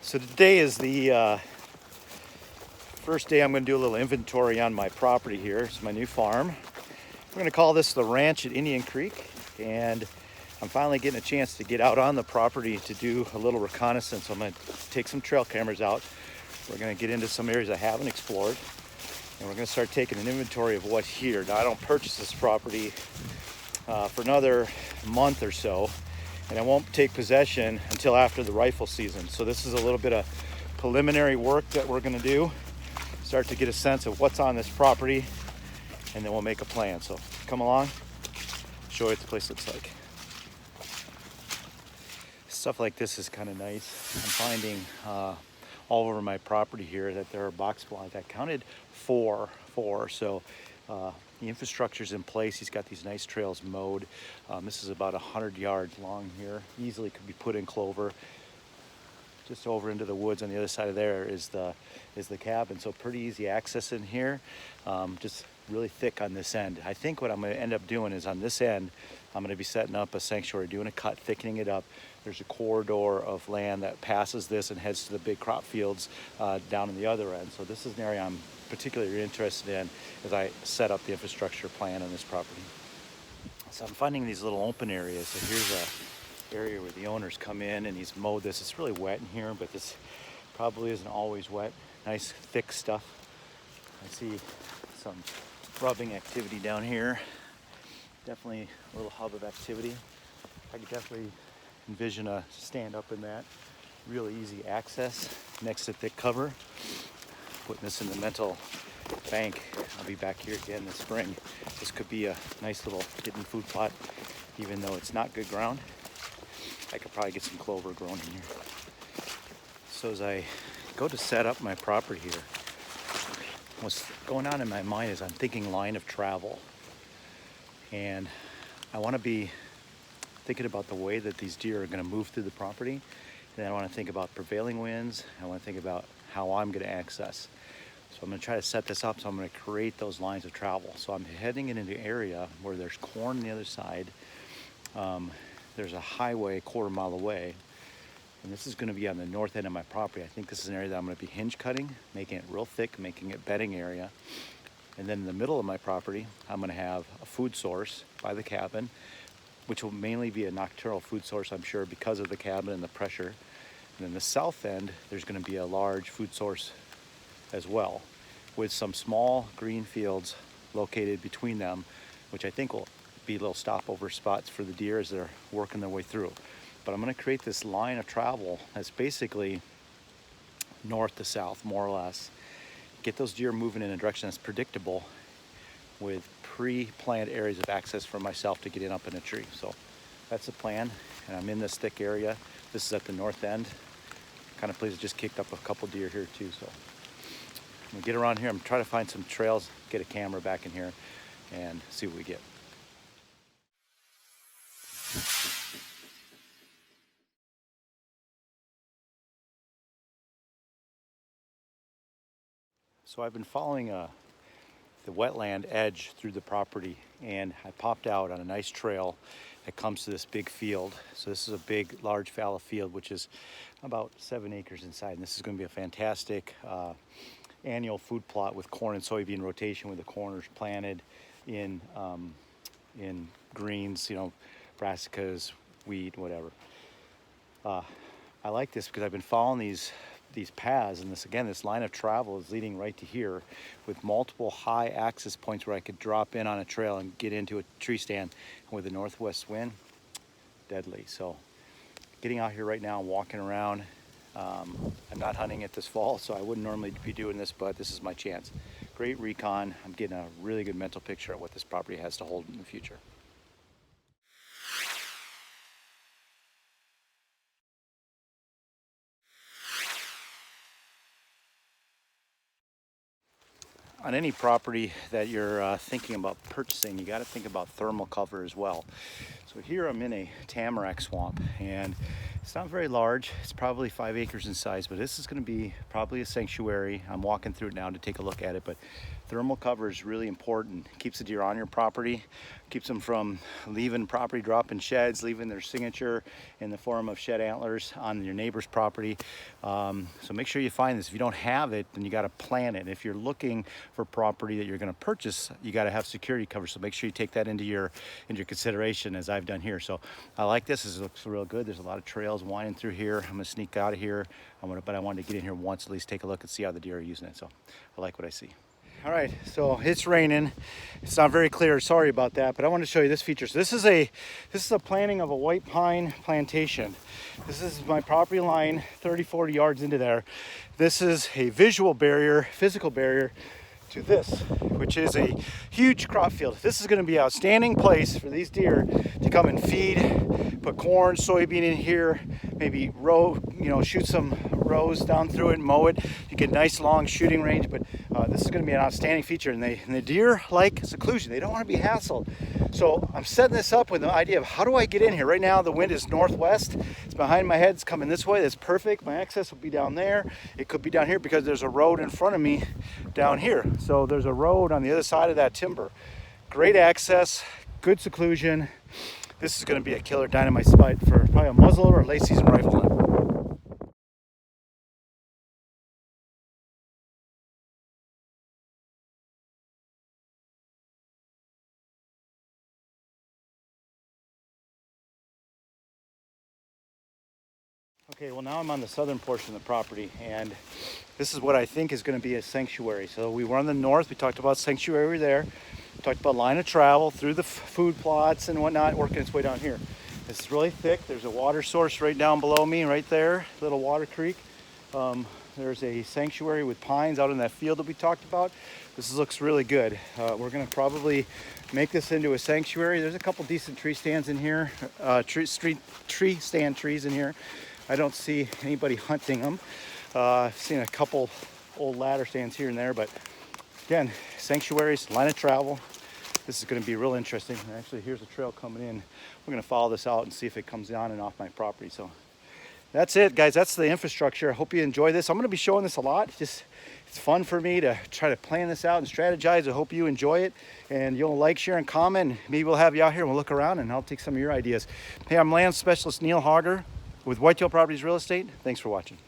So today is the first day I'm going to do a little inventory on my property here. It's my new farm. We're going to call this the ranch at Indian Creek, and I'm finally getting a chance to get out on the property to do a little reconnaissance. So I'm going to take some trail cameras out. We're going to get into some areas I haven't explored, and we're going to start taking an inventory of what's here. Now, I don't purchase this property for another month or so, and I won't take possession until after the rifle season. So this is a little bit of preliminary work that we're gonna do, start to get a sense of what's on this property, and then we'll make a plan. So come along, show you what the place looks like. Stuff like this is kind of nice. I'm finding all over my property here that there are box plots. I counted four. So the infrastructure's in place. He's got these nice trails mowed. This is about 100 yards long here. Easily could be put in clover. Just over into the woods on the other side of there is the cabin. So pretty easy access in here. Just really thick on this end. I think what I'm going to end up doing is on this end, I'm going to be setting up a sanctuary, doing a cut, thickening it up. There's a corridor of land that passes this and heads to the big crop fields down on the other end. So this is an area I'm particularly interested in as I set up the infrastructure plan on this property. So I'm finding these little open areas. So here's a area where the owners come in and he's mowed this. It's really wet in here, but this probably isn't always wet. Nice thick stuff. I see some rubbing activity down here. Definitely a little hub of activity. I could definitely envision a stand up in that. Really easy access next to thick cover. Putting this in the mental bank. I'll be back here again this spring. This could be a nice little hidden food plot, even though it's not good ground. I could probably get some clover grown in here. So as I go to set up my property here, what's going on in my mind is I'm thinking line of travel. And I want to be thinking about the way that these deer are going to move through the property. And then I want to think about prevailing winds. I want to think about how I'm going to access. So I'm going to try to set this up, so I'm going to create those lines of travel. So I'm heading into an area where there's corn on the other side. There's a highway a quarter mile away, and this is going to be on the north end of my property. I think this is an area that I'm going to be hinge cutting, making it real thick, making it bedding area. And then in the middle of my property, I'm going to have a food source by the cabin, which will mainly be a nocturnal food source, I'm sure, because of the cabin and the pressure. And then the south end, there's going to be a large food source as well, with some small green fields located between them, which I think will be little stopover spots for the deer as they're working their way through. But I'm going to create this line of travel that's basically north to south, more or less. Get those deer moving in a direction that's predictable with pre-planned areas of access for myself to get in up in a tree. So that's the plan, and I'm in this thick area. This is at the north end. Kind of place that just kicked up a couple deer here too. So I'm gonna get around here. I'm trying to find some trails, get a camera back in here, and see what we get. So I've been following the wetland edge through the property, and I popped out on a nice trail that comes to this big field. So this is a big, large fallow field, which is about 7 acres inside, and this is going to be a fantastic annual food plot with corn and soybean rotation, with the corners planted in greens, brassicas, wheat, whatever. I like this because I've been following these paths, and this line of travel is leading right to here, with multiple high access points where I could drop in on a trail and get into a tree stand. And with the northwest wind, deadly. So getting out here right now, walking around. I'm not hunting it this fall, so I wouldn't normally be doing this, but this is my chance. Great recon. I'm getting a really good mental picture of what this property has to hold in the future. On any property that you're thinking about purchasing, you got to think about thermal cover as well. So here I'm in a tamarack swamp, and it's not very large. It's probably 5 acres in size, but this is going to be probably a sanctuary. I'm walking through it now to take a look at it, but Thermal cover is really important. Keeps the deer on your property, keeps them from leaving property, dropping sheds, leaving their signature in the form of shed antlers on your neighbor's property. So make sure you find this. If you don't have it, then you got to plan it. If you're looking for property that you're going to purchase, you got to have security cover. So make sure you take that into your consideration, as I've done here. So I like this. This looks real good. There's a lot of trails winding through here. I'm gonna sneak out of here. But I wanted to get in here once, at least take a look and see how the deer are using it. So I like what I see. All right, so it's raining. It's not very clear, sorry about that, but I want to show you this feature. So this is a planting of a white pine plantation. This is my property line, 30, 40 yards into there. This is a visual barrier, physical barrier to this, which is a huge crop field. This is going to be an outstanding place for these deer to come and feed, put corn, soybean in here, maybe shoot some rows down through it and mow it. You get nice long shooting range, but this is going to be an outstanding feature. And the deer like seclusion. They don't want to be hassled. So I'm setting this up with the idea of how do I get in here? Right now the wind is northwest. It's behind my head. It's coming this way. That's perfect. My access will be down there. It could be down here because there's a road in front of me down here. So there's a road on the other side of that timber. Great access, good seclusion. This is going to be a killer dynamite spot for probably a muzzleloader or late season rifle hunt. Okay, well now I'm on the southern portion of the property, and this is what I think is going to be a sanctuary. So we were on the north, we talked about sanctuary there, we talked about line of travel through the food plots and whatnot, working its way down here. This is really thick. There's a water source right down below me, right there, little water creek. There's a sanctuary with pines out in that field that we talked about. This looks really good. We're going to probably make this into a sanctuary. There's a couple decent tree stands in here, tree stand trees in here. I don't see anybody hunting them. I've seen a couple old ladder stands here and there, but again, sanctuaries, line of travel. This is going to be real interesting. Actually, here's a trail coming in. We're going to follow this out and see if it comes on and off my property. So that's it, guys. That's the infrastructure. I hope you enjoy this. I'm going to be showing this a lot. It's fun for me to try to plan this out and strategize. I hope you enjoy it, and you'll like, share, and comment. Maybe we'll have you out here and we'll look around and I'll take some of your ideas. Hey, I'm land specialist Neil Hauger with Whitetail Properties Real Estate. Thanks for watching.